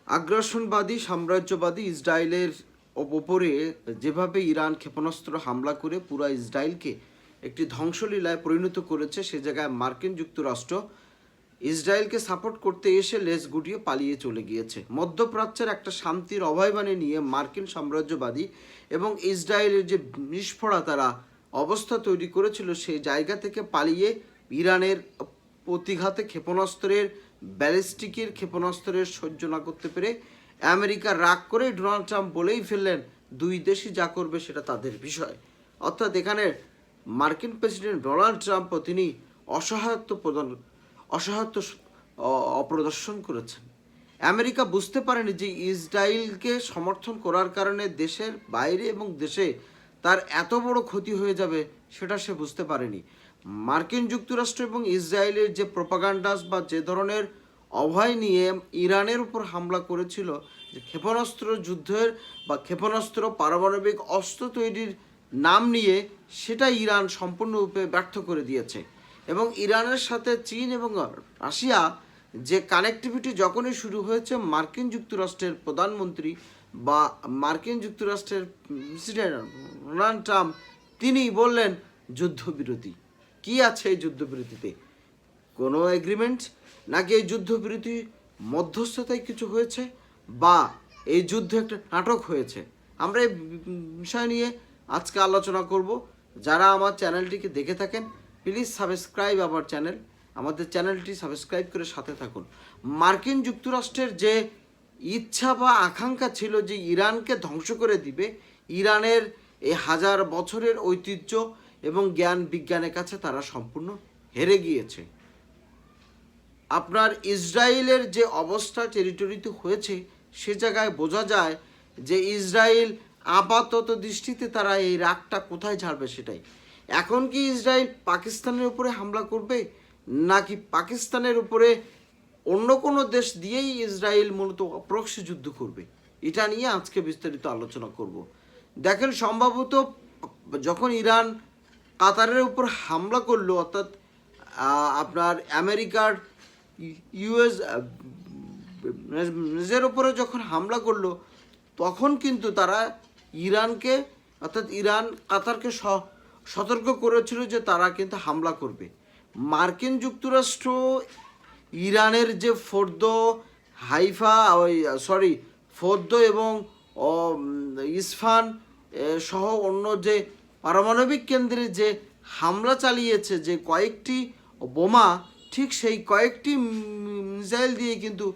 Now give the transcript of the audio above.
আগ্রাসনবাদী সাম্রাজ্যবাদী ইসরায়েলের ওপরে যেভাবে ইরান ক্ষেপণাস্ত্র হামলা করে পুরো ইসরায়েলকে একটি ধ্বংসলীলায় পরিণত করেছে, সে জায়গায় মার্কিন যুক্তরাষ্ট্র ইসরায়েলকে সাপোর্ট করতে এসে লেজ গুটিয়ে পালিয়ে চলে গিয়েছে। মধ্যপ্রাচ্যের একটা শান্তির অভয়বাণী নিয়ে মার্কিন সাম্রাজ্যবাদী এবং ইসরায়েলের যে বিস্ফোরা তারা অবস্থা তৈরি করেছিল, সেই জায়গা থেকে পালিয়ে ইরানের প্রতিঘাতে ক্ষেপণাস্ত্রের ব্যালিস্টিকের ক্ষেপণাস্ত্রের সহ্য না করতে পেরে আমেরিকা রাগ করে ডোনাল্ড ট্রাম্প বলেই ফেললেন দুই দেশই যা করবে সেটা তাদের বিষয়। অর্থাৎ এখানে মার্কিন প্রেসিডেন্ট ডোনাল্ড ট্রাম্প তিনি অসহায়ত্ব অপ্রদর্শন করেছেন। আমেরিকা বুঝতে পারেনি যে ইসরায়েলকে সমর্থন করার কারণে দেশের বাইরে এবং দেশে তার এত বড় ক্ষতি হয়ে যাবে, সেটা সে বুঝতে পারেনি। মার্কিন যুক্তরাষ্ট্র এবং ইসরায়েলের যে প্রোপাগান্ডাস বা যে ধরনের অভয় নিয়ে ইরানের উপর হামলা করেছিল, যে ক্ষেপণাস্ত্র যুদ্ধের বা ক্ষেপণাস্ত্র পারমাণবিক অস্ত্র তৈরির নাম নিয়ে, সেটা ইরান সম্পূর্ণরূপে ব্যর্থ করে দিয়েছে। এবং ইরানের সাথে চীন এবং রাশিয়া যে কানেক্টিভিটি যখনই শুরু হয়েছে, মার্কিন যুক্তরাষ্ট্রের প্রধানমন্ত্রী বা মার্কিন যুক্তরাষ্ট্রের প্রেসিডেন্ট ডোনাল্ড ট্রাম্প তিনি বললেন যুদ্ধবিরতি। কি আছে এই যুদ্ধবিরতিতে? কোনো এগ্রিমেন্ট, নাকি এই যুদ্ধবিরতি মধ্যস্থতায় কিছু হয়েছে, বা এই যুদ্ধ একটা নাটক হয়েছে? আমরা এই বিষয় নিয়ে আজকে আলোচনা করব। যারা আমার চ্যানেলটিকে দেখে থাকেন, প্লিজ সাবস্ক্রাইব আওয়ার চ্যানেল, আমাদের চ্যানেলটি সাবস্ক্রাইব করে সাথে থাকুন। মার্কিন যুক্তরাষ্ট্রের যে ইচ্ছা বা আকাঙ্ক্ষা ছিল যে ইরানকে ধ্বংস করে দিবে, ইরানের এই হাজার বছরের ঐতিহ্য এবং জ্ঞান বিজ্ঞানের কাছে তারা সম্পূর্ণ হেরে গিয়েছে। আপনার ইসরায়েলের যে অবস্থা টেরিটরিতে হয়েছে, সে জায়গায় বোঝা যায় যে ইসরায়েল আপাতত দৃষ্টিতে তারা এই রাগটা কোথায় ঝাড়বে সেটাই। এখন কি ইসরায়েল পাকিস্তানের উপরে হামলা করবে, নাকি পাকিস্তানের উপরে অন্য কোনো দেশ দিয়েই ইসরায়েল মূলত প্রক্সি যুদ্ধ করবে, এটা নিয়ে আজকে বিস্তারিত আলোচনা করব। দেখেন, সম্ভবত যখন ইরান কাতারের উপর হামলা করলো, অর্থাৎ আপনার আমেরিকার ইউএস নিজের উপরে যখন হামলা করলো, তখন কিন্তু তারা ইরানকে, অর্থাৎ ইরান কাতারকে সতর্ক করেছিল যে তারা কিন্তু হামলা করবে। মার্কিন যুক্তরাষ্ট্র ইরানের যে ফোর্দো এবং ইস্ফান সহ অন্য যে পারমাণবিক কেন্দ্রে যে হামলা চালিয়েছে, যে কয়েকটি বোমা, ঠিক সেই কয়েকটি মিসাইল দিয়ে কিন্তু